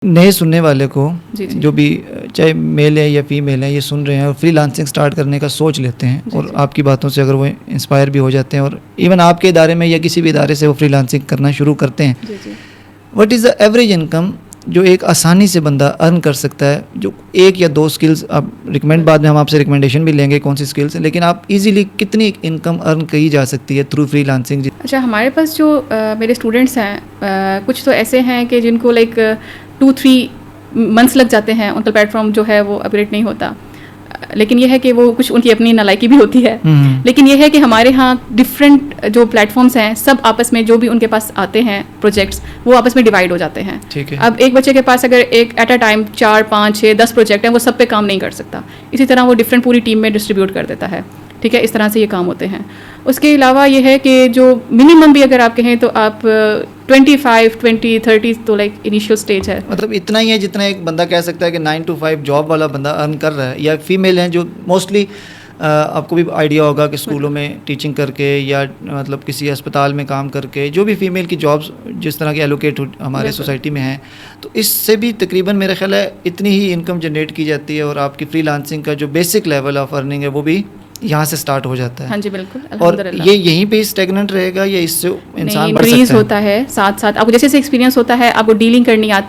नए सुनने वाले को जी, जी। जो भी चाहे मेल है या फीमेल है ये सुन रहे हैं और फ्रीलांसिंग स्टार्ट करने का सोच लेते हैं जी, और जी। आपकी बातों से अगर वो इंस्पायर भी हो जाते हैं और इवन आपके इदारे में या किसी भी इदारे से वो फ्रीलांसिंग करना शुरू करते हैं, जी, जी। What is the average income जो एक आसानी से बंदा अर्न कर सकता है, जो एक या दो स्किल्स आप रिकमेंड, बाद में हम आपसे रिकमेंडेशन भी लेंगे कौन सी स्किल्स हैं, लेकिन आप इजीली कितनी इनकम अर्न की जा सकती है थ्रू फ्रीलांसिंग? अच्छा, हमारे पास जो मेरे स्टूडेंट्स हैं, कुछ तो ऐसे हैं कि जिनको लाइक 2-3 मंथ्स लग जाते हैं, उनका प्लेटफॉर्म जो है वो अपग्रेड नहीं होता। लेकिन यह है कि वो कुछ उनकी अपनी नालायकी भी होती है। लेकिन यह है कि हमारे यहाँ डिफरेंट जो प्लेटफॉर्म्स हैं, सब आपस में जो भी उनके पास आते हैं प्रोजेक्ट्स, वो आपस में डिवाइड हो जाते हैं। ठीक है। अब एक बच्चे के पास अगर एक एट अ टाइम 4, 5, 6, 10 प्रोजेक्ट हैं, वो सब पे काम नहीं कर सकता। इसी तरह वो डिफरेंट पूरी टीम में डिस्ट्रीब्यूट कर देता है। ठीक है, इस तरह से ये काम होते हैं। उसके अलावा ये है कि जो मिनिमम भी अगर आप कहें तो आप 25, 20, 30 तो लाइक इनिशियल स्टेज है। मतलब इतना ही है जितना एक बंदा कह सकता है कि 9 to 5 जॉब वाला बंदा अर्न कर रहा है, या फीमेल हैं जो मोस्टली आपको भी आइडिया होगा कि स्कूलों में टीचिंग करके या मतलब किसी अस्पताल में काम करके, जो भी फीमेल की जॉब्स जिस तरह की एलोकेट हमारे सोसाइटी में हैं, तो इससे भी तकरीबन मेरा ख्याल है इतनी ही इनकम जनरेट की जाती है और आपकी फ्रीलांसिंग का जो बेसिक लेवल ऑफ अर्निंग है वो भी यहाँ से स्टार्ट हो जाता है। हाँ जी, बिल्कुल। और अल्हम्दुलिल्लाह। ये यहीं पे स्टेगनेंट रहेगा या इससे इंसान बढ़ इंक्रीज सकता है? होता है, साथ साथ आपको जैसे जैसे एक्सपीरियंस होता है, आपको डीलिंग करनी आती